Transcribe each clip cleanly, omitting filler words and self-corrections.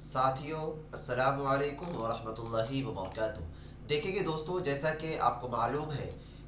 साथियों, अस्सलाम वालेकुम वरहमतुल्लाहि वबरकातुह। देखिए कि दोस्तों, जैसा कि आपको मालूम है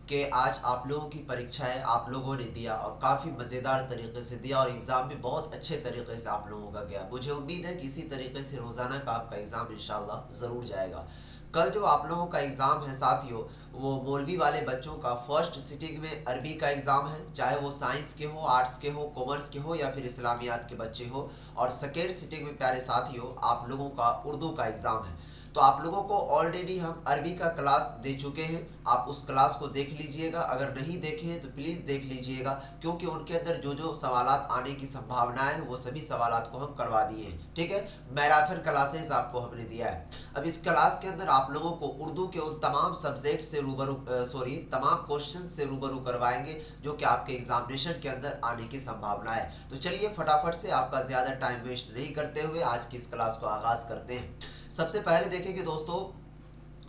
कि आज आप लोगों की परीक्षाएं आप लोगों ने दिया और काफ़ी मज़ेदार तरीके से दिया और एग्ज़ाम भी बहुत अच्छे तरीके से आप लोगों का गया। मुझे उम्मीद है कि इसी तरीके से रोज़ाना का आपका एग्ज़ाम इंशाल्लाह ज़रूर जाएगा। कल जो आप लोगों का एग्ज़ाम है साथियों, वो मौलवी वाले बच्चों का फर्स्ट सिटिंग में अरबी का एग्ज़ाम है, चाहे वो साइंस के हो, आर्ट्स के हो, कॉमर्स के हो या फिर इस्लामियात के बच्चे हो। और सेकेंड सिटिंग में प्यारे साथियों आप लोगों का उर्दू का एग्ज़ाम है। तो आप लोगों को ऑलरेडी हम अरबी का क्लास दे चुके हैं, आप उस क्लास को देख लीजिएगा। अगर नहीं देखे हैं तो प्लीज़ देख लीजिएगा, क्योंकि उनके अंदर जो जो सवालात आने की संभावना है वो सभी सवालात को हम करवा दिए हैं। ठीक है, मैराथन क्लासेस आपको हमने दिया है। अब इस क्लास के अंदर आप लोगों को उर्दू के उन तमाम सब्जेक्ट से तमाम क्वेश्चन से रूबरू करवाएंगे जो कि आपके एग्जामिनेशन के अंदर आने की संभावना है। तो चलिए फटाफट से आपका ज़्यादा टाइम वेस्ट नहीं करते हुए आज की इस क्लास को आगाज़ करते हैं। सबसे पहले देखें कि दोस्तों,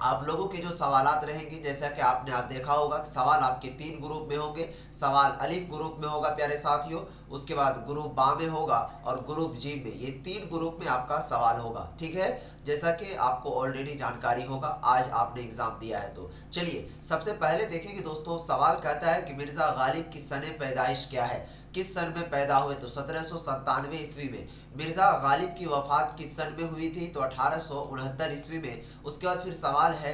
आप लोगों के जो सवालात रहेंगे, जैसा कि आपने आज देखा होगा, सवाल आपके तीन ग्रुप में होंगे। सवाल अलिफ ग्रुप में होगा प्यारे साथियों, उसके बाद ग्रुप बा में होगा और ग्रुप जी में। ये तीन ग्रुप में आपका सवाल होगा। ठीक है, जैसा कि आपको ऑलरेडी जानकारी होगा, आज आपने एग्जाम दिया है। तो चलिए सबसे पहले देखें कि दोस्तों, सवाल कहता है कि मिर्ज़ा गालिब की सने पैदाइश क्या है, किस सन में पैदा हुए। तो 1797 ईस्वी में। मिर्ज़ा गालिब की वफ़ात किस सन में हुई थी, तो 1869 ईस्वी में। उसके बाद फिर सवाल है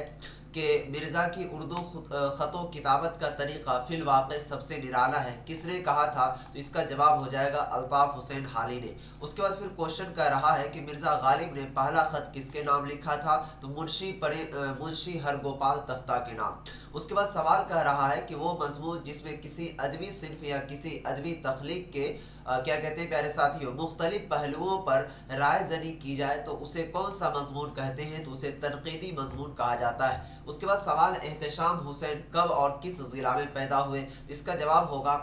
कि मिर्ज़ा की उर्दू ख़तो किताबत का तरीक़ा फ़िल वाक़े सबसे निराला है, किसने कहा था। तो इसका जवाब हो जाएगा अल्ताफ़ हुसैन हाली ने। उसके बाद फिर क्वेश्चन कह रहा है कि मिर्ज़ा गालिब ने पहला ख़त किसके नाम लिखा था, तो मुंशी हरगोपाल तख्ता के नाम। उसके बाद सवाल कह रहा है कि वो मजमून जिसमें किसी अदबी सिन्फ या किसी अदबी तख्लीक के क्या कहते हैं प्यारे साथियों, मुख्तलिफ पहलुओं पर राय जनी की जाए तो उसे कौन सा मजमून कहते हैं, तो उसे तनकीदी मजमून कहा जाता है। उसके बाद सवाल एहतशाम हुसैन कब और किस ज़िला में पैदा हुए। इसका जवाब होगा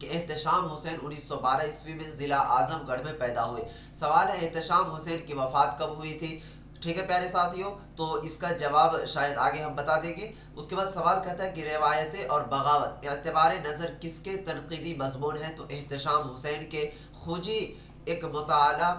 कि एहतशाम हुसैन 1912 ईस्वी में ज़िला आज़मगढ़ में पैदा हुए। सवाल है एहतशाम हुसैन की वफ़ात कब हुई थी। ठीक है प्यारे साथियों, तो इसका जवाब शायद आगे हम बता देंगे। उसके बाद सवाल कहता है कि रिवायतें और बगावत एतबार नज़र किसके तनकीदी मजमून है, तो एहतशाम हुसैन के। खुजी एक मुताला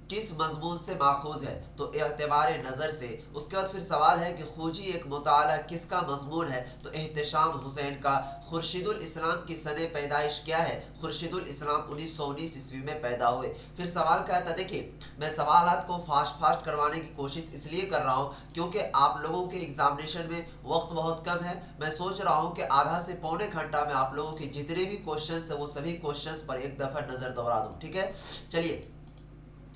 किस मजमून से माखूज है, तो एतबार नज़र से। उसके बाद फिर सवाल है कि खूजी एक मुताला किसका मजमून है, तो एहतशाम हुसैन का। खुर्शीदुल इस्लाम की सने पैदाइश क्या है, खुर्शीदुल इस्लाम 1919 ईस्वी में पैदा हुए। फिर सवाल क्या था, देखिए मैं सवालात को फास्ट करवाने की कोशिश इसलिए कर रहा हूँ क्योंकि आप लोगों के एग्जामिनेशन में वक्त बहुत कम है। मैं सोच रहा हूँ कि आधा से पौने घंटा में आप लोगों के जितने भी क्वेश्चन है वो सभी क्वेश्चन पर एक दफ़ा नज़र दौड़ा दूँ। ठीक है, चलिए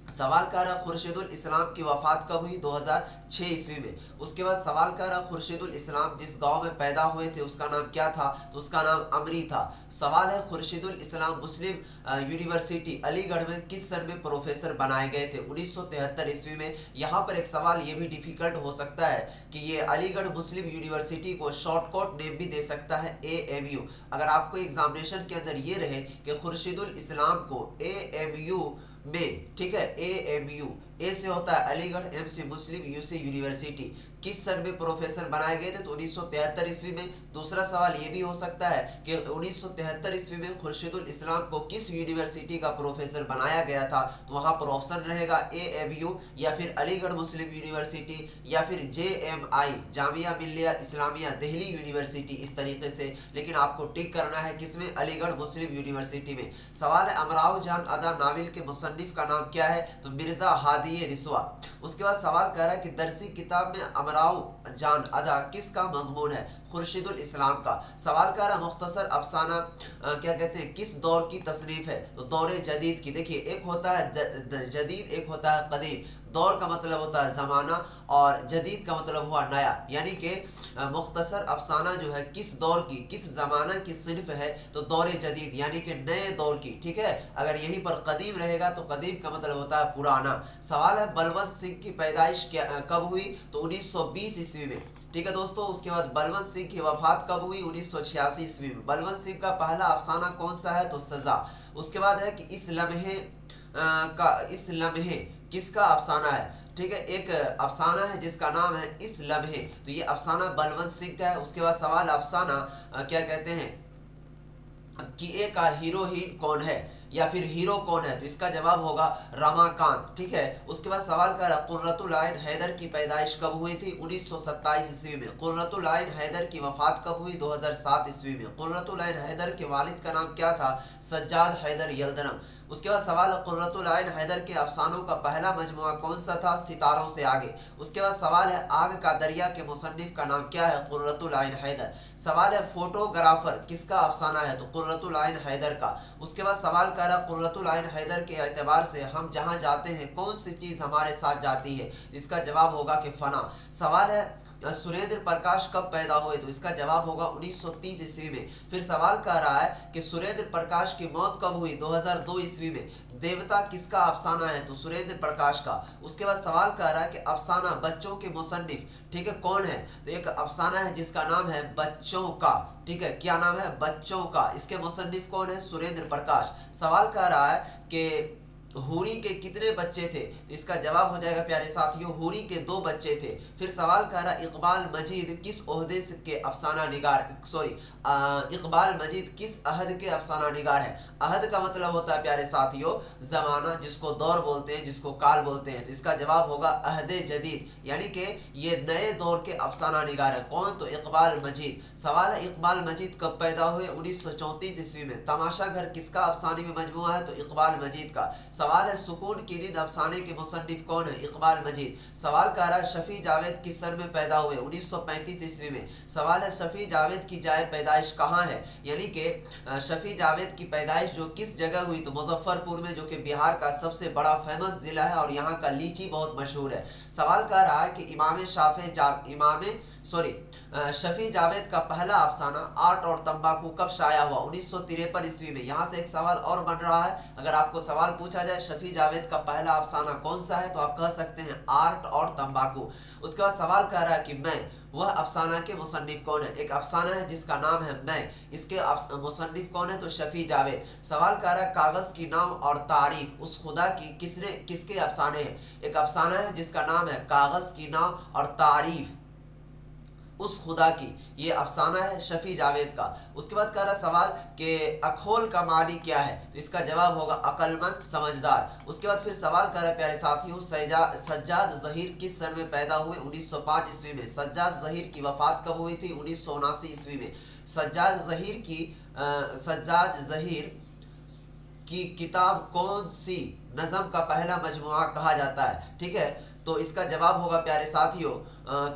सवाल कर रहा खुर्शीदुल इस्लाम की वफ़ात कब हुई, 2006 ईस्वी में। उसके बाद सवाल कर रहा खुर्शीदुल इस्लाम जिस गांव में पैदा हुए थे उसका नाम क्या था, तो उसका नाम अमरी था। सवाल है खुर्शीदुल इस्लाम मुस्लिम यूनिवर्सिटी अलीगढ़ में किस सन में प्रोफेसर बनाए गए थे, 1973 ईस्वी में। यहाँ पर एक सवाल ये भी डिफ़िकल्ट हो सकता है कि ये अलीगढ़ मुस्लिम यूनिवर्सिटी को शॉर्टकट नेम भी दे सकता है AMU। अगर आपको एग्जामिनेशन के अंदर ये रहे कि खुर्शीदुल इस्लाम को AMU में, ठीक है, AMU, ए से होता है अलीगढ़, M से मुस्लिम, U से यूनिवर्सिटी, किस सन में प्रोफेसर बनाए गए थे, तो 1973 ईस्वी में। दूसरा सवाल ये भी हो सकता है कि 1973 ईस्वी में खुर्शीदुल इस्लाम को किस यूनिवर्सिटी का प्रोफेसर बनाया गया था, तो वहाँ पर ऑप्शन रहेगा AMU या फिर अलीगढ़ मुस्लिम यूनिवर्सिटी या फिर JMI जामिया मिल्लिया इस्लामिया दिल्ली यूनिवर्सिटी, इस तरीके से। लेकिन आपको टिक करना है किसमें, अलीगढ़ मुस्लिम यूनिवर्सिटी में। सवाल है अमराव जान अदा नाविल के मुसन्निफ का नाम क्या है, तो मिर्ज़ा हादी रिसवा। उसके बाद सवाल कह रहा है कि दरसी किताब में अमराव जान अदा किसका मजमून है, खुर्शीदुल इस्लाम का। सवाल कह रहा मुख्तसर अफसाना क्या कहते हैं किस दौर की तसनीफ है, तो दौर जदीद की। देखिए एक होता है जदीद, एक होता है कदीम। दौर का मतलब होता है ज़माना और जदीद का मतलब हुआ नया, यानी कि मुख्तसर अफसाना जो है किस दौर की, किस ज़माना की सिर्फ है, तो दौर जदीद यानी कि नए दौर की। ठीक है, अगर यहीं पर कदीम रहेगा तो कदीम का मतलब होता है पुराना। सवाल है बलवंत सिंह की पैदाइश कब हुई, तो 1920 ईस्वी में। ठीक है दोस्तों, उसके बाद बलवंत सिंह की वफात कब हुई, 1986 ईस्वी में। बलवंत सिंह का पहला अफसाना कौन सा है, तो सज़ा। उसके बाद है कि इस लम्हे किसका अफसाना है। ठीक है, एक अफसाना है जिसका नाम है इस लम्हे, तो ये अफसाना बलवंत सिंह का है। उसके बाद सवाल अफसाना क्या कहते हैं कि ए का हीरोइन कौन है, या फिर हीरो कौन है? तो इसका जवाब होगा रमाकांत। ठीक है, उसके बाद सवाल कर रहा कुर्रतुल आइन हैदर की पैदाइश कब हुई थी? 1927 ईस्वी में। कुर्रतुल आइन हैदर की वफात कब हुई? 2007 ईस्वी में। कुर्रतुल आइन हैदर के वालिद का नाम क्या था? सज्जाद हैदर यल्दनम। उसके बाद सवाल है कुर्रतुल आइन हैदर के अफसानों का पहला मजमुआ कौन सा था? सितारों से आगे। उसके बाद सवाल है आग का दरिया के मुसन्निफ का नाम क्या है? कुर्रतुल आइन हैदर। सवाल है फोटोग्राफर किसका अफसाना है? तो कुर्रतुल आइन हैदर का। उसके बाद सवाल कर रहा कुर्रतुल आइन हैदर के एतबार से हम जहाँ जाते हैं कौन सी चीज़ हमारे साथ जाती है? इसका जवाब होगा कि फना। सवाल है सुरेंद्र प्रकाश कब पैदा हुए? तो इसका जवाब होगा 1930 ईस्वी में। फिर सवाल कर रहा है कि सुरेंद्र प्रकाश की मौत कब हुई? 2002 ईस्वी में। देवता किसका अफसाना है? तो सुरेंद्र प्रकाश का। उसके बाद सवाल कर रहा है कि अफसाना बच्चों के मुसन्निफ, ठीक है, कौन है? तो एक अफसाना है जिसका नाम है बच्चों का। ठीक है, क्या नाम है? बच्चों का। इसके मुसन्निफ कौन है? सुरेंद्र प्रकाश। सवाल कर रहा है कि हूरी के कितने बच्चे थे? तो इसका जवाब हो जाएगा प्यारे साथियों हूरी के 2 बच्चे थे। फिर सवाल कर रहा इकबाल मजीद किस ओहदे के अफसाना निगार इकबाल मजीद किस अहद के अफसाना निगार है? अहद का मतलब होता है प्यारे साथियों जमाना, जिसको दौर बोलते हैं, जिसको काल बोलते हैं। तो इसका जवाब होगा अहद जदीद, यानी कि ये नए दौर के अफसाना निगार है। कौन? तो इकबाल मजीद। सवाल है इकबाल मजीद कब पैदा हुए? 1934 ईस्वी में। तमाशा घर किसका अफसाने में मजमुआ है? तो इकबाल मजीद का। सवाल है सुकून की नींद अफसाने के मुसन्निफ कौन है? इकबाल मजीद। सवाल कर रहा है शफी जावेद किस सन में पैदा हुए? 1935 ईस्वी में। सवाल है शफी जावेद की जाए पैदाइश कहाँ है? यानी कि शफी जावेद की पैदाइश जो किस जगह हुई? तो मुजफ्फरपुर में, जो कि बिहार का सबसे बड़ा फेमस जिला है और यहाँ का लीची बहुत मशहूर है। सवाल कर रहा है कि शफी जावेद का पहला अफसाना आर्ट और तंबाकू कब शाया हुआ? 1953 ईस्वी में। यहाँ से एक सवाल और बन रहा है, अगर आपको सवाल पूछा जाए शफी जावेद का पहला अफसाना कौन सा है, तो आप कह सकते हैं आर्ट और तंबाकू। उसके बाद सवाल कर रहा है कि मैं, वह अफसाना के मुसन्निफ कौन है? एक अफसाना है जिसका नाम है मैं, इसके मुसन्निफ कौन है? तो शफी जावेद। सवाल कर रहा है कागज की नाव और तारीफ उस खुदा की किसके अफसाने हैं? एक अफसाना है जिसका नाम है कागज की नाव और तारीफ उस खुदा की, ये अफसाना है शफी जावेद का। उसके बाद कह रहा सवाल कि अखोल का मानी क्या है? तो इसका जवाब होगा अक्लमंद, समझदार। उसके बाद फिर सवाल कर रहा है प्यारे साथियों सज्जाद जहीर किस सन में पैदा हुए? 1905 ईस्वी में। सज्जाद जहीर की वफात कब हुई थी? 1979 ईस्वी में। सज्जाद जहीर की किताब कौन सी नज़म का पहला मजमुआ कहा जाता है? ठीक है, तो इसका जवाब होगा प्यारे साथियों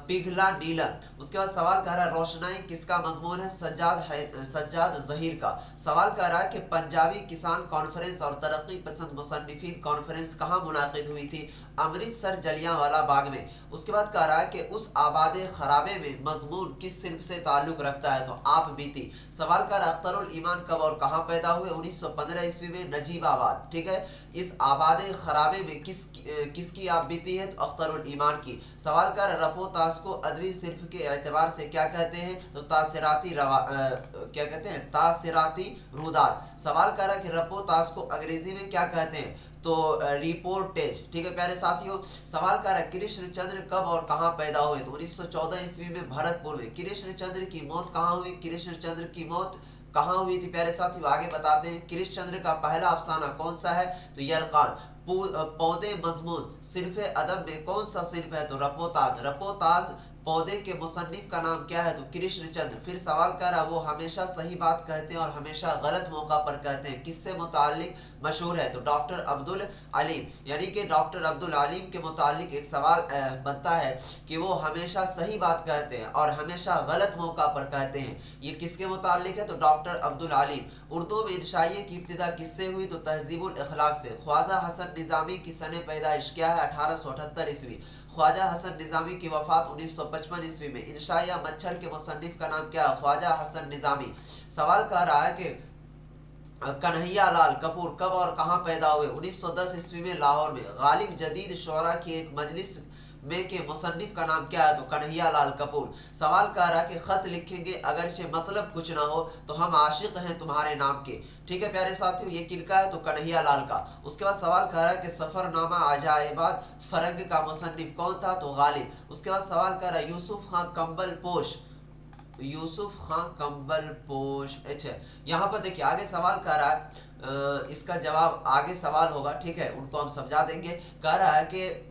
पिघला नीलम। उसके बाद सवाल कह रहा है रोशनाई किसका मजमून है? सज्जाद जहीर का। सवाल कह रहा है कि पंजाबी किसान कॉन्फ्रेंस और तरक्की पसंद मुसन्निफीन कॉन्फ्रेंस कहाँ मुनाकिद हुई थी? अमृतसर जलियांवाला बाग में। उसके बाद कह रहा है कि उस आबादे खराबे में मजमून किस सिर्फ से ताल्लुक रखता है? तो आप बीती। सवाल कर अख्तरुल ईमान कब और कहाँ पैदा हुए? 1915 ईस्वी में, नजीबाबाद। ठीक है, इस आबादे खराबे में किसकी आप बीती है? तो अख्तरुल ईमान की। सवाल कर रफो तास को अदबी सिर्फ के एतबार से क्या कहते हैं? तो क्या कहते हैं? तासिराती रुदात। सवाल कर रहा है कि रफो तास को अंग्रेजी में क्या कहते हैं? तो रिपोर्टेज। ठीक है प्यारे साथियों, सवाल कर रहा है कृष्ण चंद्र कब और कहाँ पैदा हुए? तो 1914 ईस्वी में भरतपुर में। कृष्ण चंद्र की मौत कहाँ हुई? कृष्ण चंद्र की मौत कहाँ हुई थी प्यारे साथियों? आगे बताते हैं। कृष्ण चंद्र का पहला अफसाना कौन सा है? तो यरकान। पौधे मजमून सिर्फ अदब में कौन सा सिर्फ है? तो रपोताज पौधे के मुसन्निफ का नाम क्या है? तो कृष्ण चंद्र। फिर सवाल कर रहा वो हमेशा सही बात कहते हैं और हमेशा गलत मौका पर कहते हैं, किससे मुतालिक मशहूर है? तो डॉक्टर अब्दुल अलीम, यानी कि डॉक्टर अब्दुल अलीम के मुतालिक एक सवाल बनता है कि वो हमेशा सही बात कहते हैं और हमेशा गलत मौका पर कहते हैं, ये किसके मुतालिक है? तो डॉक्टर अब्दुल अलीम। उर्दू में इंशाइये की इब्तिदा किससे हुई? तो तहजीबुल अखलाक से। ख्वाजा हसन निज़ामी की सने पैदाइश क्या है? 1878 ईस्वी। ख्वाजा हसन निज़ामी की वफात 1955 ईस्वी में। इंशाइया मच्छर के मुसन्निफ का नाम क्या है? ख्वाजा हसन निज़ामी। सवाल कह रहा है कि कन्हैया लाल कपूर कब और कहाँ पैदा हुए? 1910 ईस्वी में लाहौर में। गालिब जदीद शोरा की एक मजलिस में के मुसन्निफ का नाम क्या है? तो कन्हैया लाल कपूर। सवाल कर रहा कि खत लिखेंगे अगरचे मतलब कुछ ना हो तो हम आशिक हैं तुम्हारे नाम के। ठीक है प्यारे साथियों, ये किनका है? तो कन्हैया लाल का। उसके बाद सवाल कर रहा है कि सफरनामा अजाइबात फरंग का मुसन्निफ कौन था? तो गालिब। उसके बाद सवाल कर रहा है यूसुफ खां कंबल पोश। अच्छा, यहाँ पर देखिए आगे सवाल कर रहा है اس کا جواب آگے سوال ہوگا، ٹھیک ہے، ان کو ہم سمجھا دیں گے۔ کہہ رہا ہے کہ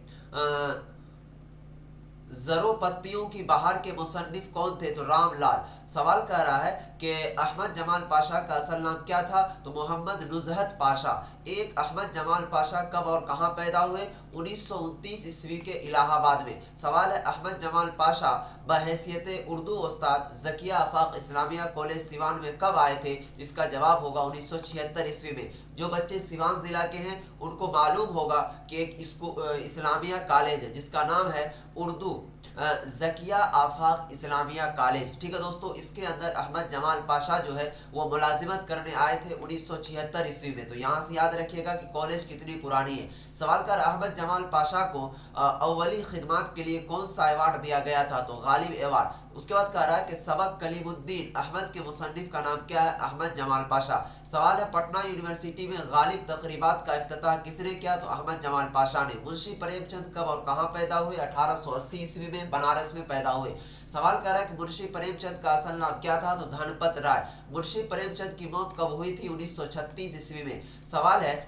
زرو پتیوں کی بہار کے مصنف کون تھے؟ تو رام لال۔ سوال کہہ رہا ہے کہ احمد جمال پاشا کا اصل نام کیا تھا؟ تو محمد نزہت پاشا۔ ایک احمد جمال پاشا کب اور کہاں پیدا ہوئے؟ 1929 عیسوی کے الہ آباد میں۔ سوال ہے احمد جمال پاشا بحیثیت اردو استاد ذکیہ آفاق اسلامیہ کالج سیوان میں کب آئے تھے؟ اس کا جواب ہوگا 1976 عیسوی میں۔ جو بچے سیوان ضلع کے ہیں ان کو معلوم ہوگا کہ ایک اسلامیہ کالج ہے جس کا نام ہے اردو ذکیہ آفاق اسلامیہ کالج، ٹھیک ہے دوستو۔ اس کے اندر احمد جمال پاشا جو ہے وہ ملازمت کرنے آئے تھے 1976 عیسوی میں۔ تو یہاں سے یاد رکھیے گا کہ کالج کتنی پرانی ہے۔ سوال کر احمد جمال پاشا کو اولی خدمات کے لیے کون سا ایوارڈ دیا گیا تھا؟ تو غالب ایوارڈ۔ اس کے بعد کہہ رہا ہے کہ سبق کلیم الدین احمد کے مصنف کا نام کیا ہے؟ احمد جمال پاشا۔ سوال ہے پٹنہ یونیورسٹی میں غالب تقریبات کا افتتاح کس نے کیا؟ تو احمد جمال پاشا نے۔ منشی پریم چند کب اور کہاں پیدا ہوئے؟ 1880 عیسوی میں بنارس میں پیدا ہوئے۔ سوال کر رہا ہے کہ منشی پریم چند کا اصل نام کیا تھا؟ تو دھنپت رائے۔ منشی پریم چند کی موت کب ہوئی تھی؟ 1936 عیسوی میں۔ سوال ہے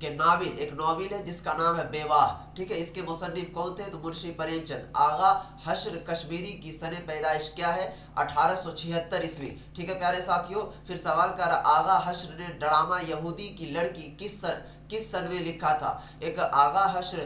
کہ ناول، ایک ناول ہے جس کا نام ہے بیواہ، ٹھیک ہے، اس کے مصنف کون تھے؟ تو منشی پریم چند۔ آغا حشر کشمیری کی سن پیدائش کیا ہے؟ 1876 عیسوی، ٹھیک ہے پیارے ساتھیوں۔ پھر سوال کر رہا آغا حشر نے ڈرامہ یہودی کی لڑکی کس سن میں لکھا تھا؟ ایک آغا حشر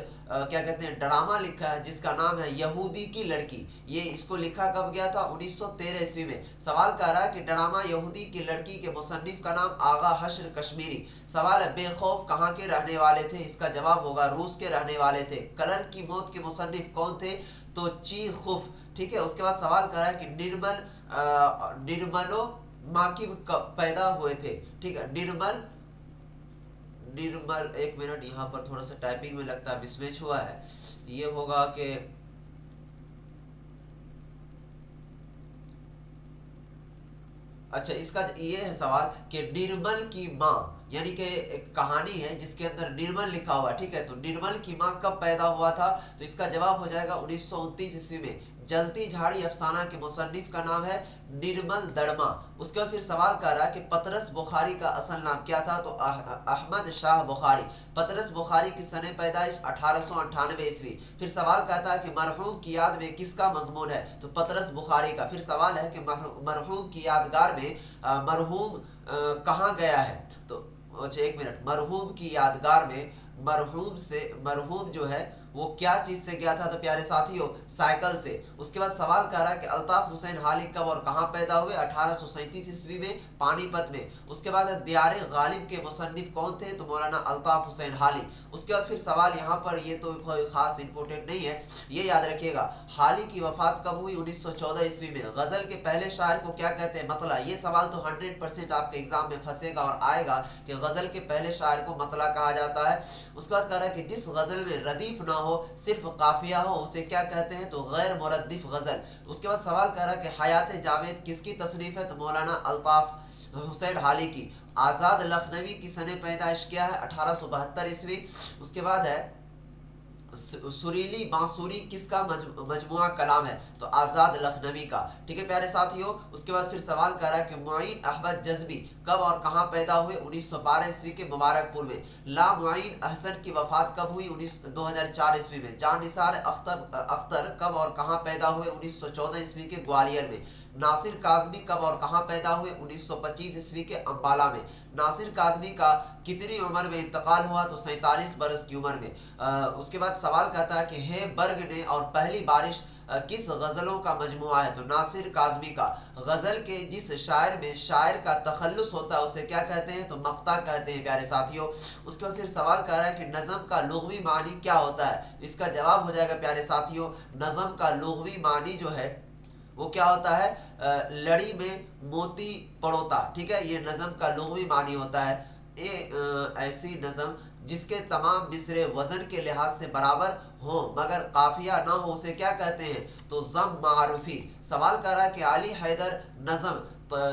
کیا کہتے ہیں ڈرامہ لکھا ہے جس کا نام ہے یہودی کی لڑکی، یہ اس کو لکھا کب گیا تھا؟ 1913 عیسوی میں۔ سوال کر رہا ہے کہ ڈرامہ یہودی کی لڑکی کے مصنف کا نام آغا حشر کشمیری۔ سوال ہے بے خوف کہاں کے رہنے والے تھے؟ اس کا جواب ہوگا روس کے رہنے والے تھے۔ کلر کی موت کے مصنف کون تھے؟ تو چیخوف، ٹھیک ہے۔ اس کے بعد سوال کر رہا ہے کہ نرملو ماکب کب پیدا ہوئے تھے؟ ٹھیک ہے، نرمل، ایک منٹ یہاں پر تھوڑا سا ٹائپنگ میں لگتا ہے مس میچ ہوا ہے، یہ ہوگا کہ اچھا اس کا یہ ہے سوال کہ نرمل کی ماں، یعنی کہ ایک کہانی ہے جس کے اندر نرمل لکھا ہوا، ٹھیک ہے، تو نرمل کی ماں کب پیدا ہوا تھا؟ تو اس کا جواب ہو جائے گا 1929 عیسوی میں۔ جلتی جھاڑی افسانہ کے مصنف کا نام ہے نرمل دڑما۔ اس کے بعد پھر سوال کر رہا ہے کہ پطرس بخاری کا اصل نام کیا تھا؟ تو احمد شاہ بخاری۔ پطرس بخاری کی سن پیدائش 1898 عیسوی۔ پھر سوال کہتا ہے کہ مرحوم کی یاد میں کس کا مضمون ہے؟ تو پطرس بخاری کا۔ پھر سوال ہے کہ مرحوم کی یادگار میں مرحوم کہاں گیا ہے؟ تو اچھا ایک منٹ، مرحوم کی یادگار میں مرحوم جو ہے وہ کیا چیز سے گیا تھا؟ تو پیارے ساتھیوں سائیکل سے۔ اس کے بعد سوال کر رہا ہے کہ الطاف حسین حالی کب اور کہاں پیدا ہوئے؟ 1837 عیسوی میں پانی پت میں۔ اس کے بعد دیار غالب کے مصنف کون تھے؟ تو مولانا الطاف حسین حالی۔ اس کے بعد پھر سوال یہاں پر یہ تو کوئی خاص امپورٹنٹ نہیں ہے، یہ یاد رکھیے گا حالی کی وفات کب ہوئی؟ 1914 عیسوی میں۔ غزل کے پہلے شاعر کو کیا کہتے ہیں؟ مطلع۔ یہ سوال تو 100% آپ کے ایگزام میں پھنسے گا اور آئے گا کہ غزل کے پہلے شاعر کو مطلع کہا جاتا ہے۔ اس کے بعد کہہ رہا ہے کہ جس غزل میں ردیف نہ ہو صرف قافیہ ہو اسے کیا کہتے ہیں؟ تو غیر مردف غزل۔ اس کے بعد سوال کر رہا ہے کہ حیات جاوید کس کی تصنیف ہے؟ تو مولانا الطاف حسین حالی کی۔ آزاد لکھنوی کی سن پیدائش کیا ہے؟ 1872 عیسوی۔ اس کے بعد ہے سریلی بانسوری کس کا مجموعہ کلام ہے؟ تو آزاد لکھنوی کا، ٹھیک ہے پیارے ساتھیوں۔ اس کے بعد پھر سوال کر رہا ہے کہ معین احمد جذبی کب اور کہاں پیدا ہوئے؟ 1912 عیسوی کے مبارک پور میں۔ لا معین احسن کی وفات کب ہوئی؟ 2004 عیسوی میں۔ جان نثار اختر کب اور کہاں پیدا ہوئے؟ 1914 عیسوی کے گوالیئر میں۔ ناصر کاظمی کب اور کہاں پیدا ہوئے؟ 1925 عیسوی کے امبالہ میں۔ ناصر کاظمی کا کتنی عمر میں انتقال ہوا؟ تو 47 برس کی عمر میں۔ اس کے بعد سوال کہتا ہے کہ ہے برگ نے اور پہلی بارش کس غزلوں کا مجموعہ ہے؟ تو ناصر کاظمی کا۔ غزل کے جس شاعر میں شاعر کا تخلص ہوتا ہے اسے کیا کہتے ہیں؟ تو مقطع کہتے ہیں پیارے ساتھیوں۔ اس کے بعد پھر سوال کر رہا ہے کہ نظم کا لغوی معنی کیا ہوتا ہے؟ اس کا جواب ہو جائے گا پیارے ساتھیوں نظم کا لغوی معنی جو ہے وہ کیا ہوتا ہے؟ لڑی میں موتی پڑوتا، ٹھیک ہے، یہ نظم کا لغوی معنی ہوتا ہے۔ ایسی نظم جس کے تمام مصرے وزن کے لحاظ سے برابر ہوں مگر قافیہ نہ ہو اسے کیا کہتے ہیں؟ تو ضم معروفی۔ سوال کر رہا ہے کہ علی حیدر نظم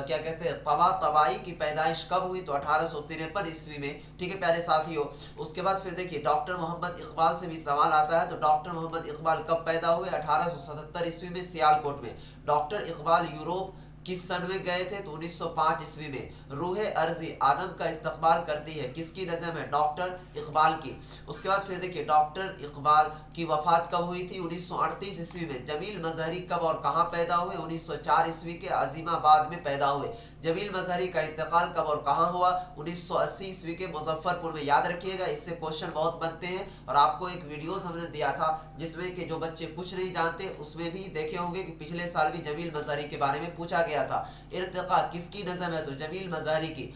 کیا کہتے ہیں طبع طبائی کی پیدائش کب ہوئی؟ تو 1853 عیسوی میں، ٹھیک ہے پیارے ساتھیوں۔ اس کے بعد پھر دیکھیے ڈاکٹر محمد اقبال سے بھی سوال آتا ہے، تو ڈاکٹر محمد اقبال کب پیدا ہوئے؟ 1877 عیسوی میں سیال کوٹ میں۔ ڈاکٹر اقبال یوروپ किस सन में गए थे? तो 1905 ईस्वी में। रूह अर्जी आदम का इस्तकबाल करती है, किसकी नज़म है? डॉक्टर इकबाल की। उसके बाद फिर देखिए डॉक्टर इकबाल की वफात कब हुई थी? 1938 ईस्वी में। जमील मजहरी कब और कहाँ पैदा हुए? 1904 ईस्वी के अजीमाबाद में पैदा हुए। जमील मजहरी का इंतकाल कब और कहाँ हुआ? 1980 ईस्वी के मुजफ्फरपुर में। याद रखिएगा, इससे क्वेश्चन बहुत बनते हैं और आपको एक वीडियोस हमने दिया था जिसमें कि जो बच्चे कुछ नहीं जानते उसमें भी देखे होंगे कि पिछले साल भी जमील मजहरी के बारे में पूछा गया था। इर्तिका किसकी नज़म है? तो जमील मजहरी की।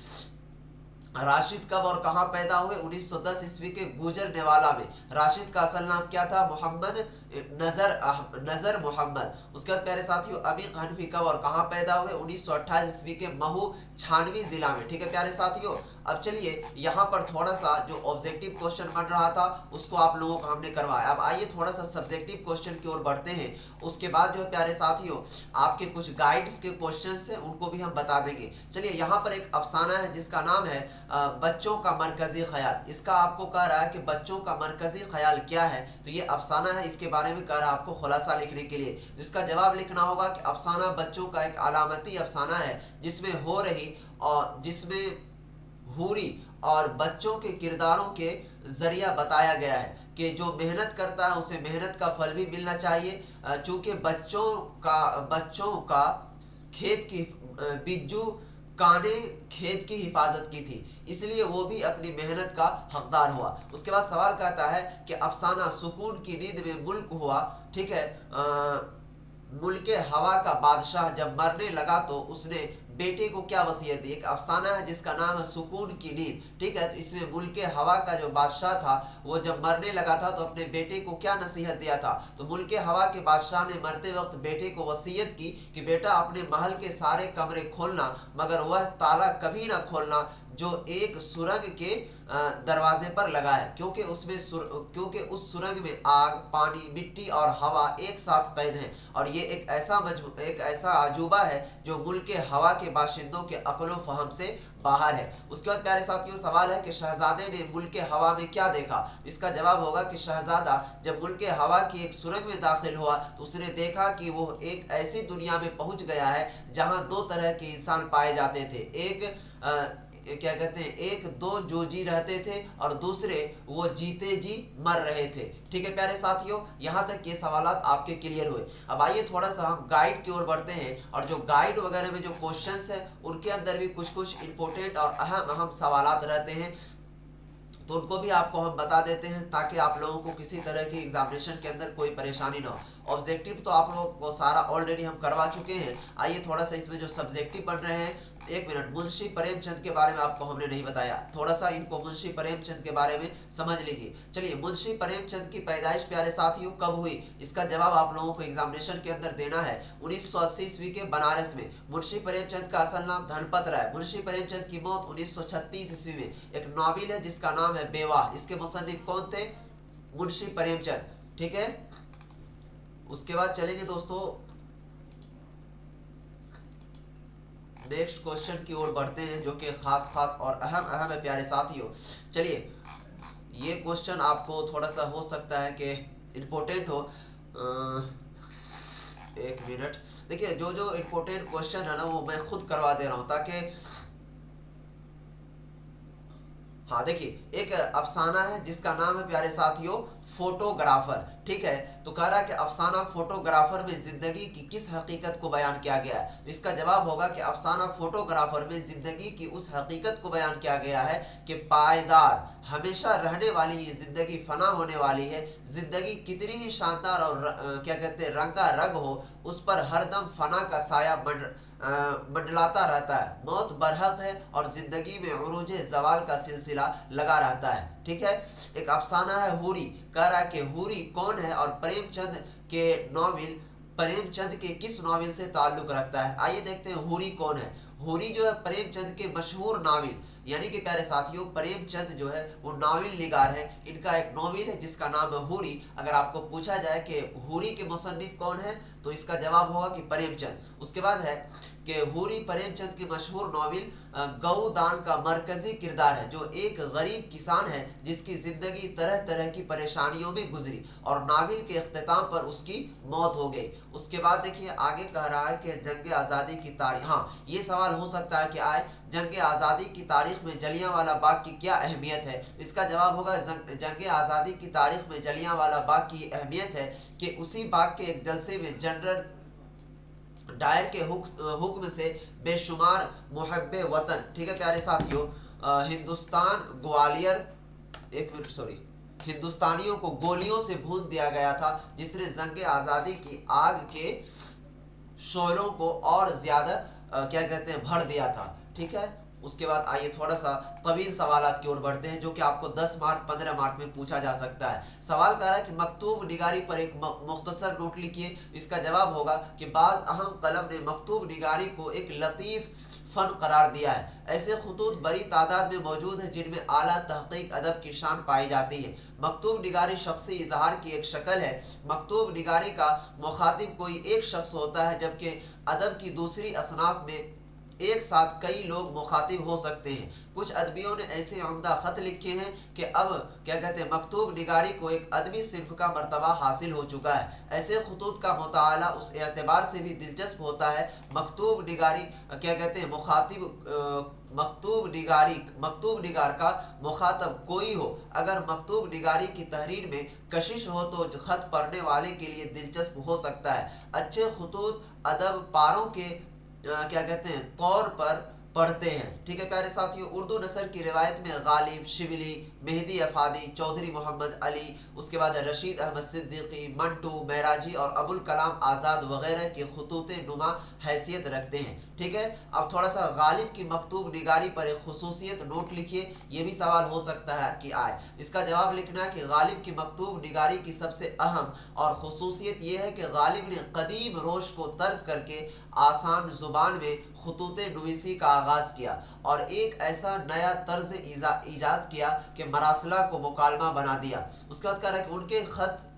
राशिद कब और कहाँ पैदा हुए? 1910 ईस्वी के गुजर नेवाला में। राशिद का असल नाम क्या था? मोहम्मद नजर मोहम्मद। उसके बाद प्यारे साथियों अमीर हनफी कब और कहाँ पैदा हुए? 1928 ईस्वी के महू छानवी जिला में। ठीक है प्यारे साथियों, अब चलिए यहाँ पर थोड़ा सा जो ऑब्जेक्टिव क्वेश्चन बन रहा था उसको आप लोगों को हमने करवाया। अब आइए थोड़ा सा सब्जेक्टिव क्वेश्चन की ओर बढ़ते हैं। उसके बाद जो है प्यारे साथियों आपके कुछ गाइड्स के क्वेश्चंस हैं उनको भी हम बता देंगे। चलिए यहाँ पर एक अफसाना है जिसका नाम है बच्चों का मरकजी ख्याल। इसका आपको कह रहा है कि बच्चों का मरकजी ख्याल क्या है, तो ये अफसाना है, इसके बारे में कह रहा है आपको खुलासा लिखने के लिए। तो इसका जवाब लिखना होगा कि अफसाना बच्चों का एक अलामती अफसाना है जिसमें हो रही और जिसमें हूरी और बच्चों के किरदारों के जरिया बताया गया है कि जो मेहनत करता है उसे मेहनत का फल भी मिलना चाहिए। चूंकि बच्चों का खेत की बिज्जू काने खेत की हिफाजत की थी, इसलिए वो भी अपनी मेहनत का हकदार हुआ। उसके बाद सवाल कहता है कि अफसाना सुकून की नींद में मुल्क हुआ। ठीक है, मुल्क हवा का बादशाह जब मरने लगा तो उसने बेटे को क्या वसीयत दी? एक अफसाना है जिसका नाम है सुकून की नींद। ठीक है, तो इसमें मुल्क हवा का जो बादशाह था वो जब मरने लगा था तो अपने बेटे को क्या नसीहत दिया था? तो मुल्क हवा के बादशाह ने मरते वक्त बेटे को वसीयत की कि बेटा अपने महल के सारे कमरे खोलना मगर वह ताला कभी ना खोलना जो एक सुरंग के दरवाजे पर लगा है, क्योंकि उस सुरंग में आग, पानी, मिट्टी और हवा एक साथ कैद हैं और ये एक ऐसा अजूबा है जो मुल्क हवा के बाशिंदों के अक्ल फहम से बाहर है। उसके बाद प्यारे साथियों सवाल है कि शहजादे ने मुल्क हवा में क्या देखा? इसका जवाब होगा कि शहजादा जब मुल्क हवा की एक सुरंग में दाखिल हुआ तो उसने देखा कि वो एक ऐसी दुनिया में पहुंच गया है जहां दो तरह के इंसान पाए जाते थे। क्या कहते हैं, एक दो जो जी रहते थे और दूसरे वो जीते जी मर रहे थे। ठीक है प्यारे साथियों, यहाँ तक ये सवालात आपके क्लियर हुए। अब आइए थोड़ा सा हम गाइड की ओर बढ़ते हैं और जो गाइड वगैरह में जो क्वेश्चंस है उनके अंदर भी कुछ कुछ इंपॉर्टेंट और अहम सवालात रहते हैं, तो उनको भी आपको हम बता देते हैं ताकि आप लोगों को किसी तरह की एग्जामिनेशन के अंदर कोई परेशानी ना हो। ऑब्जेक्टिव तो आप लोगों को सारा ऑलरेडी हम करवा चुके हैं। आइए थोड़ा सा इसमें जो सब्जेक्टिव बन रहे हैं, एक मिनट, मुंशी प्रेमचंद के बारे में आपको हमने नहीं बताया, थोड़ा सा इनको मुंशी प्रेमचंद के बारे में समझ लीजिए। चलिए, मुंशी प्रेमचंद की पैदाइश प्यारे साथियों कब हुई? इसका जवाब आप लोगों को एग्जामिनेशन के अंदर देना है। 1980 ईस्वी के बनारस में। मुंशी प्रेमचंद का असल नाम धनपत राय। मुंशी प्रेमचंद की मौत 1936 ईस्वी में। एक नॉवेल है जिसका नाम है बेवाह, इसके मुसन्निफ कौन थे? मुंशी प्रेमचंद। ठीक है, उसके बाद चलेंगे दोस्तों नेक्स्ट क्वेश्चन की ओर बढ़ते हैं जो कि खास और अहम है प्यारे साथियों। चलिए, ये क्वेश्चन आपको थोड़ा सा हो सकता है कि इम्पोर्टेंट हो। एक मिनट, देखिए जो इम्पोर्टेंट क्वेश्चन है ना वो मैं खुद करवा दे रहा हूं ताकि, हाँ देखिए एक अफसाना है जिसका नाम है प्यारे साथियों फोटोग्राफर। ठीक है, तो कह रहा है कि अफसाना फोटोग्राफर में जिंदगी की किस हकीकत को बयान किया गया है? इसका जवाब होगा कि अफसाना फोटोग्राफर में जिंदगी की उस हकीकत को बयान किया गया है कि पायदार हमेशा रहने वाली ये जिंदगी फना होने वाली है। जिंदगी कितनी ही शानदार और क्या कहते हैं रंगा रंग हो, उस पर हरदम फना का साया मंडलाता रहता है। मौत बरहक है और जिंदगी में उरूज जवाल का सिलसिला लगा रहता है। ठीक है, एक अफसाना है हूरी। कह रहा है कि हूरी कौन है और प्रेमचंद के किस नॉवेल से ताल्लुक रखता है? आइए देखते हैं हूरी कौन है। हूरी जो है प्रेमचंद के मशहूर नावल, यानी कि प्यारे साथियों प्रेमचंद जो है वो नावल निगार है। इनका एक नावल है जिसका नाम है हूरी। अगर आपको पूछा जाए कि हूरी के मुसन्निफ कौन है तो इसका जवाब होगा कि प्रेमचंद। उसके बाद है कि हूरी प्रेमचंद की मशहूर नावल गऊदान का मरकजी किरदार है, जो एक गरीब किसान है जिसकी जिंदगी तरह तरह की परेशानियों में गुजरी और नावल के इख्तिताम पर उसकी मौत हो गई। उसके बाद देखिए आगे कह रहा है कि जंग आज़ादी की तारीख, हाँ ये सवाल हो सकता है कि आए जंग आज़ादी की तारीख में जलियांवाला बाग की क्या अहमियत है। इसका जवाब होगा जंग आज़ादी की तारीख में जलियांवाला बाग की अहमियत है कि उसी बाग के एक जलसे में जनरल डायर के हुक्म से बेशुमार मुहब्बे वतन, ठीक है प्यारे साथियों, हिंदुस्तान ग्वालियर, एक मिनट सॉरी, हिंदुस्तानियों को गोलियों से भून दिया गया था, जिसने जंग आज़ादी की आग के शोलों को और ज्यादा क्या कहते हैं भर दिया था। ठीक है, उसके बाद आइए थोड़ा सा तवील सवालात की ओर बढ़ते हैं जो कि आपको 10 मार्क 15 मार्क में पूछा जा सकता है। सवाल कर रहा है कि मकतूब निगारी पर एक मुख्तसर नोट लिखिए। इसका जवाब होगा कि बाज अहम कलम ने मकतूब निगारी को एक लतीफ़ फ़न करार दिया है। ऐसे खुतूत बड़ी तादाद में मौजूद हैं जिनमें आला तहक़ीक़ अदब की शान पाई जाती है। मकतूब निगारी शख्सी इजहार की एक शक्ल है। मकतूब निगारी का मुखातिब कोई एक शख्स होता है, जबकि अदब की दूसरी असनाफ में एक साथ कई लोग मुखातिब हो सकते हैं। कुछ अदबियों ने ऐसे उम्दा ख़त लिखे हैं कि अब क्या कहते हैं मकतूब निगारी को एक अदबी सिर्फ का मर्तबा हासिल हो चुका है। ऐसे खुतूत का मुताला उस एतबार से भी दिलचस्प होता है मकतूब निगारी क्या कहते हैं मकतूब निगार का मुखातब कोई हो, अगर मकतूब निगारी की तहरीर में कशिश हो तो ख़त पढ़ने वाले के लिए दिलचस्प हो सकता है। अच्छे खुतूत अदब पारों के क्या कहते हैं तौर पर पढ़ते हैं। ठीक है प्यारे साथियों, उर्दू नसर की रिवायत में गालिब, शिबली, मेहदी अफादी, चौधरी मोहम्मद अली, उसके बाद रशीद अहमद सिद्दीकी, मंटू, महराजी और अबुल कलाम आज़ाद वगैरह के खुतूते नुमा हैसियत रखते हैं। ठीक है, अब थोड़ा सा गालिब की मकतूब निगारी पर एक खुसूसियत नोट लिखिए। ये भी सवाल हो सकता है कि आए। इसका जवाब लिखना है कि गालिब की मकतूब निगारी की सबसे अहम और खुसूसियत ये है कि गालिब ने कदीम रोश को तर्क करके आसान ज़ुबान में खुतूते नवीसी का आगाज़ किया और एक ऐसा नया तर्ज ईजाद किया कि मरासला को मुकालमा बना दिया। उसके बाद कह रहा है कि उनके ख़त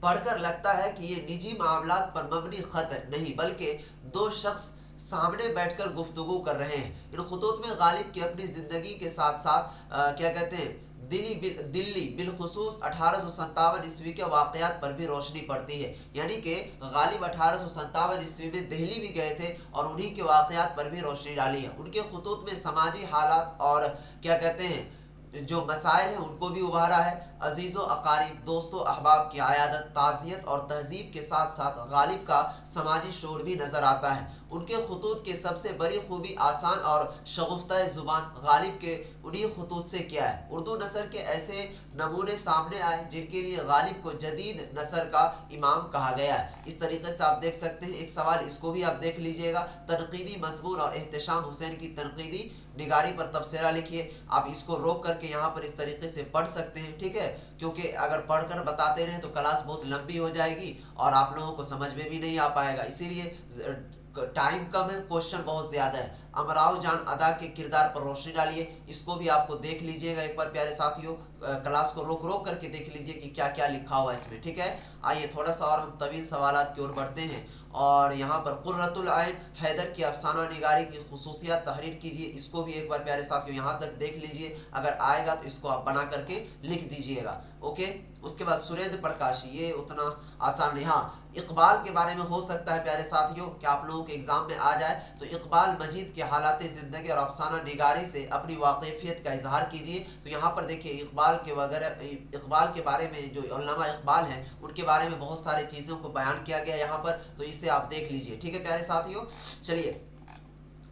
पढ़कर लगता है कि ये निजी मामलात पर मबनी ख़त नहीं बल्कि दो शख्स सामने बैठकर गुफ्तगू कर रहे हैं। इन खुतूत में गालिब की अपनी ज़िंदगी के साथ साथ क्या कहते हैं दिल्ली बिलखुसूस 1857 ईस्वी के वाक़यात पर भी रोशनी पड़ती है। यानी कि गालिब 1857 ईस्वी में दिल्ली भी गए थे और उन्हीं के वाक़यात पर भी रोशनी डाली है। उनके खुतूत में समाजी हालात और क्या कहते हैं जो मसाइल हैं उनको भी उभारा है। अजीज़ो अकारीब, दोस्तों अहबाब की आयादत, ताज़ियत और तहज़ीब के साथ साथ गालिब का समाजी शोर भी नज़र आता है। उनके खुतूत की सबसे बड़ी खूबी आसान और शगुफ्ता ज़ुबान गालिब के उन्हीं खुतूत से क्या है। उर्दू नसर के ऐसे नमूने सामने आए जिनके लिए गालिब को जदीद नसर का इमाम कहा गया है। इस तरीके से आप देख सकते हैं। एक सवाल इसको भी आप देख लीजिएगा, तनकीदी मज़मून और एहतशाम हुसैन की तनकीदी निगारी पर तबसरा लिखिए। आप इसको रोक करके यहाँ पर इस तरीके से पढ़ सकते हैं। ठीक है, क्योंकि अगर पढ़कर बताते रहे तो क्लास बहुत लंबी हो जाएगी और आप लोगों को समझ में भी नहीं आ पाएगा। इसीलिए टाइम कम है, क्वेश्चन बहुत ज़्यादा है। अमराव जान अदा के किरदार पर रोशनी डालिए। इसको भी आपको देख लीजिएगा एक बार प्यारे साथियों, क्लास को रोक रोक करके देख लीजिए कि क्या क्या लिखा हुआ है इसमें। ठीक है, आइए थोड़ा सा और हम तवील सवालात की ओर बढ़ते हैं और यहाँ पर कुर्रतुल आइन हैदर की अफसाना निगारी की खुसूसियात तहरीर कीजिए। इसको भी एक बार प्यारे साथियों यहाँ तक देख लीजिए, अगर आएगा तो इसको आप बना करके लिख दीजिएगा। ओके, उसके बाद सुरेंद्र प्रकाश, ये उतना आसान नहीं। हाँ, इकबाल के बारे में हो सकता है प्यारे साथियों कि आप लोगों के एग्जाम में आ जाए, तो इकबाल मजीद के हालात ज़िंदगी और अफसाना निगारी से अपनी वाक़िफ़ियत का इजहार कीजिए। तो यहाँ पर देखिए इकबाल के बारे में जो उल्लमा इकबाल हैं उनके बारे में बहुत सारी चीज़ों को बयान किया गया यहाँ पर, तो इसे आप देख लीजिए। ठीक है प्यारे साथियों, चलिए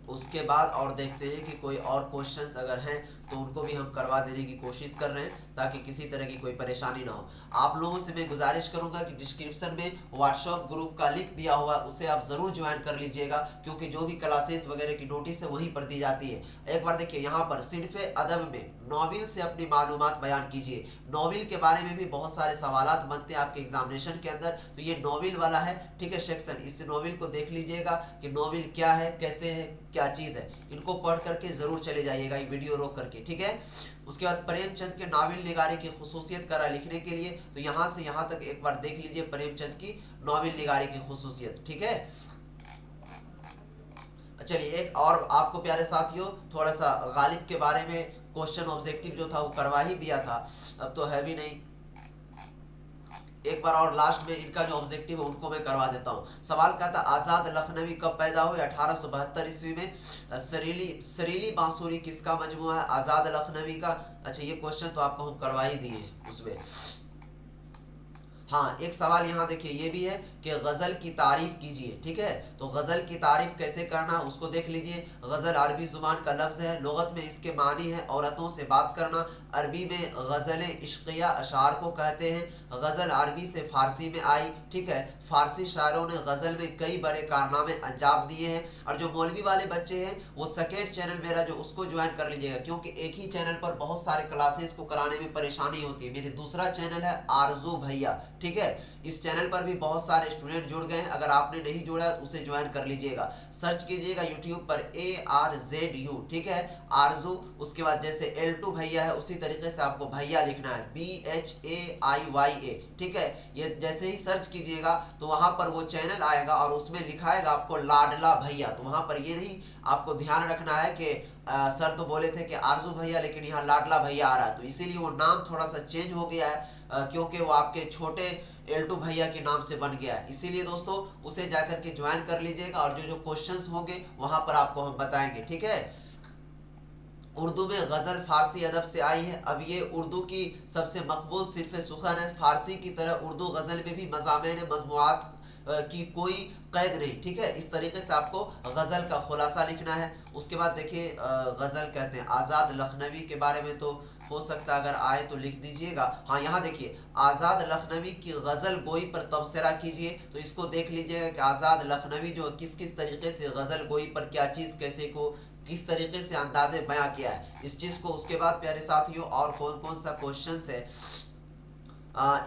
उसके बाद और देखते हैं कि कोई और क्वेश्चंस अगर हैं तो उनको भी हम करवा देने की कोशिश कर रहे हैं ताकि किसी तरह की कोई परेशानी ना हो। आप लोगों से मैं गुजारिश करूंगा कि डिस्क्रिप्शन में व्हाट्सएप ग्रुप का लिंक दिया हुआ है, उसे आप ज़रूर ज्वाइन कर लीजिएगा क्योंकि जो भी क्लासेस वगैरह की नोटिस है वहीं पर दी जाती है। एक बार देखिए यहाँ पर सिनफ़े अदब में नॉवेल से अपनी मालूमात बयान कीजिए। नॉवेल के बारे में भी बहुत सारे सवालात बनते हैं आपके एग्जामिनेशन के अंदर, तो ये नॉवेल वाला है। ठीक है सेक्शन, इस नॉवेल को देख लीजिएगा कि नॉवेल क्या है, कैसे है, क्या चीज़ है। इनको पढ़ करके ज़रूर चले जाइएगा ये वीडियो रोक करके। ठीक है, उसके बाद प्रेमचंद के नावल निगारी की खुसूसियत करा लिखने के लिए, तो यहाँ से यहाँ तक एक बार देख लीजिए प्रेमचंद की नावल निगारी की खुसूसियत। ठीक है, चलिए एक और आपको प्यारे साथियों थोड़ा सा गालिब के बारे में क्वेश्चन ऑब्जेक्टिव जो था वो करवा ही दिया था, अब तो है भी नहीं। एक बार और लास्ट में इनका जो ऑब्जेक्टिव है उनको मैं करवा देता हूँ। सवाल क्या था, आज़ाद लखनवी कब पैदा हुए? 1872 ईस्वी में। सरीली बांसुरी किसका मजमूआ है? आज़ाद लखनवी का। अच्छा ये क्वेश्चन तो आपको हम करवा ही दिए उसमें। हाँ एक सवाल यहाँ देखिए ये भी है कि गज़ल की तारीफ कीजिए, ठीक है। तो गज़ल की तारीफ कैसे करना उसको देख लीजिए। गज़ल अरबी ज़ुबान का लफ्ज़ है, लुगत में इसके मानी है औरतों से बात करना। अरबी में गज़ल इश्क़िया अशार को कहते हैं। गज़ल अरबी से फ़ारसी में आई, ठीक है। फ़ारसी शायरों ने गज़ल में कई बड़े कारनामे अंजाम दिए हैं। और जो मौलवी वाले बच्चे हैं वो सेकेंड चैनल मेरा जो उसको ज्वाइन कर लीजिएगा, क्योंकि एक ही चैनल पर बहुत सारे क्लासेस को कराने में परेशानी होती है। मेरे दूसरा चैनल है आरजू भैया, ठीक है। इस चैनल पर भी बहुत सारे स्टूडेंट जुड़ गए हैं, अगर आपने नहीं जुड़ा है तो उसे ज्वाइन कर लीजिएगा। सर्च कीजिएगा यूट्यूब पर ARZU, ठीक है, आरजू। उसके बाद जैसे L2 भैया है उसी तरीके से आपको भैया लिखना है, BHAIYA, ठीक है। ये जैसे ही सर्च कीजिएगा तो वहां पर वो चैनल आएगा और उसमें लिखाएगा आपको लाडला भैया। तो वहां पर ये नहीं आपको ध्यान रखना है कि सर तो बोले थे कि आरजू भैया लेकिन यहाँ लाडला भैया आ रहा है, तो इसीलिए वो नाम थोड़ा सा चेंज हो गया है, क्योंकि वो आपके छोटे L2 भैया के नाम से बन गया है। इसीलिए दोस्तों उसे जाकर के ज्वाइन कर लीजिएगा और जो जो क्वेश्चंस होंगे वहां पर आपको हम बताएंगे, ठीक है। उर्दू में गज़ल फ़ारसी अदब से आई है। अब ये उर्दू की सबसे मकबूल सिर्फ़ सुखन है। फ़ारसी की तरह उर्दू गज़ल में भी मज़ामीन मज़मूआत की कोई कैद नहीं, ठीक है। इस तरीके से आपको गज़ल का खुलासा लिखना है। उसके बाद देखिए गज़ल कहते हैं आज़ाद लखनवी के बारे में तो हो सकता है अगर आए तो लिख दीजिएगा। हाँ यहाँ देखिए आज़ाद लखनवी की गज़ल गोई पर तबसरा कीजिए, तो इसको देख लीजिएगा कि आज़ाद लखनवी जो किस किस तरीके से गज़ल गोई पर क्या चीज़ कैसे को किस तरीके से अंदाजे बयां किया है इस चीज़ को। उसके बाद प्यारे साथियों और कौन कौन सा क्वेश्चन है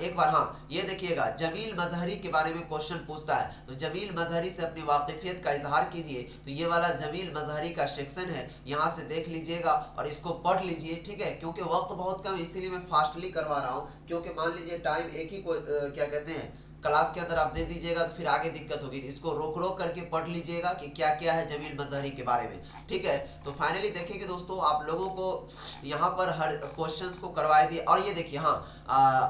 एक बार हाँ ये देखिएगा जमील मजहरी के बारे में क्वेश्चन पूछता है, तो जमील मजहरी से अपनी वाकिफियत का इजहार कीजिए। तो ये वाला जमील मजहरी का सेक्शन है, यहाँ से देख लीजिएगा और इसको पढ़ लीजिए, ठीक है। क्योंकि वक्त बहुत कम है इसीलिए मैं फास्टली करवा रहा हूँ, क्योंकि मान लीजिए टाइम एक ही को क्या कहते हैं क्लास के अंदर आप दे दीजिएगा तो फिर आगे दिक्कत होगी। इसको रोक रोक करके पढ़ लीजिएगा कि क्या क्या है जमील मजहरी के बारे में, ठीक है। तो फाइनली देखिए कि दोस्तों आप लोगों को यहाँ पर हर क्वेश्चंस को करवाए दिए। और ये देखिए हाँ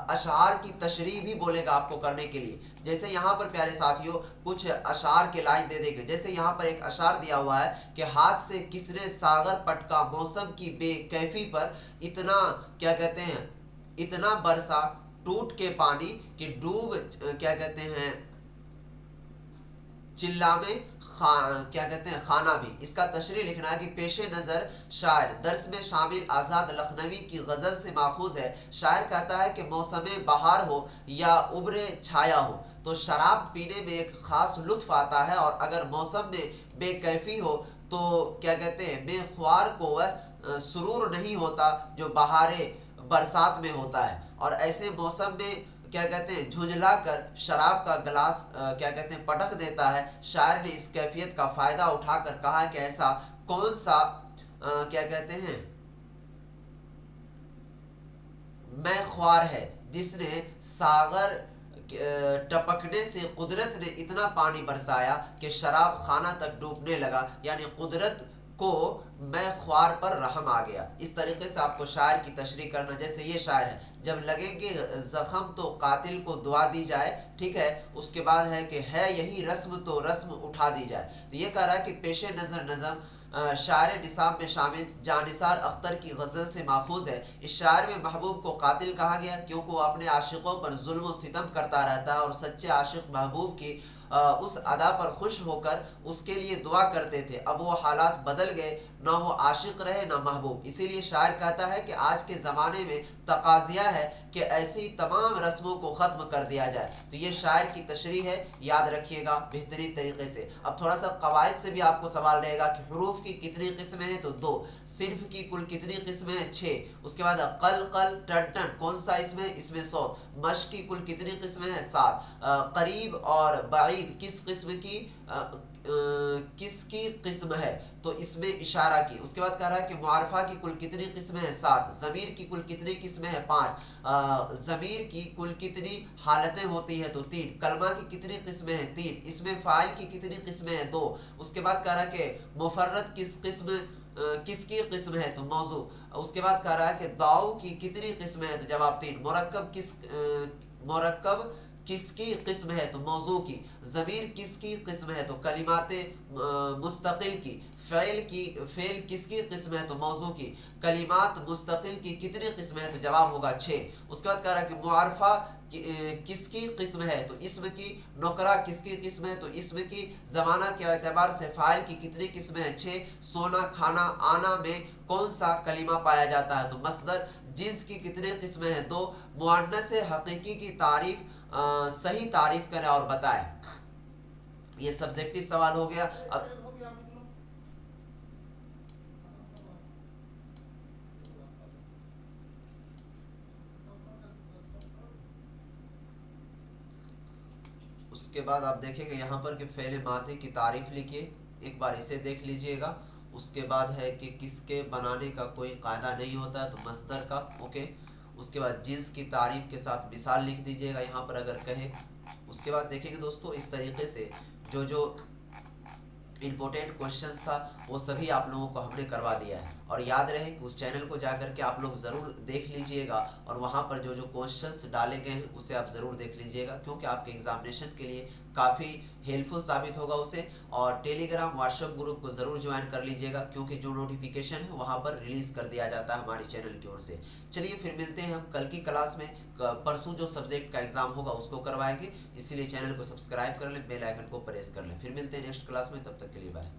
अशार की तशरीह भी बोलेगा आपको करने के लिए। जैसे यहाँ पर प्यारे साथियों कुछ अशार के लाइन दे देंगे। जैसे यहाँ पर एक अशार दिया हुआ है कि हाथ से किसने सागर पटका मौसम की बेकैफी पर इतना क्या कहते हैं इतना बरसा टूट के पानी कि डूब क्या कहते हैं चिल्ला में क्या कहते हैं खाना भी। इसका तशरीह लिखना है कि पेशे नज़र शायर दर्स में शामिल आज़ाद लखनवी की गज़ल से माखूज है। शायर कहता है कि मौसम बहार हो या उब्र छाया हो तो शराब पीने में एक ख़ास लुत्फ़ आता है, और अगर मौसम में बेकैफ़ी हो तो क्या कहते हैं बेख्वार को वह सुरूर नहीं होता जो बहारे बरसात में होता है। और ऐसे मौसम में क्या कहते हैं झुंझला कर शराब का गिलास क्या कहते हैं पटक देता है। शायर ने इस कैफियत का फ़ायदा उठाकर कहा कि ऐसा कौन सा क्या कहते हैं मैं ख्वार है जिसने सागर टपकने से कुदरत ने इतना पानी बरसाया कि शराब खाना तक डूबने लगा, यानी कुदरत को मैं ख्वार पर रहम आ गया। इस तरीके से आपको शायर की तशरीह करना। जैसे ये शायर है जब लगेंगे जख्म तो कातिल को दुआ दी जाए, ठीक है। उसके बाद है कि है यही रस्म तो रस्म उठा दी जाए। तो ये कह रहा है कि पेशे नज़र नज़म शायर निसाब में शामिल जानिसार अख्तर की गज़ल से माखूज है। इस शायर में महबूब को कातिल कहा गया क्योंकि वो अपने आशिकों पर जुल्म व सितम करता रहता है और सच्चे आशिक महबूब की उस अदा पर खुश होकर उसके लिए दुआ करते थे। अब वो हालात बदल गए, ना वो आशिक रहे ना महबूब। इसीलिए शायर कहता है कि आज के ज़माने में तकाज़िया है कि ऐसी तमाम रस्मों को ख़त्म कर दिया जाए। तो ये शायर की तशरीह है, याद रखिएगा बेहतरीन तरीके से। अब थोड़ा सा कवायद से भी आपको सवाल रहेगा कि हरूफ की कितनी किस्में हैं, तो 2। सिर्फ की कुल कितनी किस्में हैं, 6। उसके बाद कल कल टन टन कौन सा इसमें 100। मश्क की कुल कितनी किस्में हैं? 7। करीब और बाईद किस किस्म की किसकी किस्म है? तो इसमें इशारा की। उसके बाद कह रहा है कि मुआरफा की कुल कितनी किस्में हैं? 7। ज़मीर की कुल कितनी किस्में हैं? 5। ज़मीर की कुल कितनी हालतें होती हैं? तो 3। कलमा की कितनी किस्में हैं? 3। इसमें फ़ाइल की कितनी किस्में हैं? 2। उसके बाद कह रहा है कि मुफर्रद किसकी किस्म है? तो मौजू। उसके बाद कह रहा है कि दाऊ की कितनी किस्में हैं? तो जवाब 3। मुरक्कब किसकी किस्म है? तो मौजू की। ज़मीर किसकी किस्म है? तो कलिमाते मुस्तकिल की। फ़ेल किसकी किस्म है? तो मौजू की। कलिमात मुस्तकिल की कितनी किस्म है? तो जवाब होगा 6। उसके बाद कह रहा है कि मुआरफा किसकी किस्म है? तो इस्म की। नौकरा किसकी किस्म है? तो इस्म की। ज़माना के एतबार से फ़ाइल की कितनी किस्में हैं? 6। सोना, खाना, आना में कौन सा कलिमा पाया जाता है? तो मस्दर। जिन्स की कितने किस्में हैं? 2। मुअन्नस हकीकी की तारीफ सही तारीफ करें और बताएं। ये सब्जेक्टिव सवाल हो गया। उसके बाद आप देखेंगे यहाँ पर कि फ़ेल माज़ी की तारीफ लिखिए, एक बार इसे देख लीजिएगा। उसके बाद है कि किसके बनाने का कोई कायदा नहीं होता है? तो मस्दर का। ओके। उसके बाद जिन्स की तारीफ के साथ मिसाल लिख दीजिएगा यहाँ पर अगर कहे। उसके बाद देखेंगे दोस्तों इस तरीके से जो जो इम्पोर्टेंट क्वेश्चंस था वो सभी आप लोगों को हमने करवा दिया है। और याद रहे कि उस चैनल को जाकर के आप लोग ज़रूर देख लीजिएगा और वहाँ पर जो जो क्वेश्चंस डाले गए हैं उसे आप ज़रूर देख लीजिएगा, क्योंकि आपके एग्जामिनेशन के लिए काफ़ी हेल्पफुल साबित होगा उसे। और टेलीग्राम व्हाट्सएप ग्रुप को ज़रूर ज्वाइन कर लीजिएगा, क्योंकि जो नोटिफिकेशन है वहाँ पर रिलीज़ कर दिया जाता है हमारे चैनल की ओर से। चलिए फिर मिलते हैं हम कल की क्लास में। परसों जो सब्जेक्ट का एग्ज़ाम होगा उसको करवाएंगे, इसीलिए चैनल को सब्सक्राइब कर लें, बेल आइकन को प्रेस कर लें। फिर मिलते हैं नेक्स्ट क्लास में, तब तक के लिए बाय।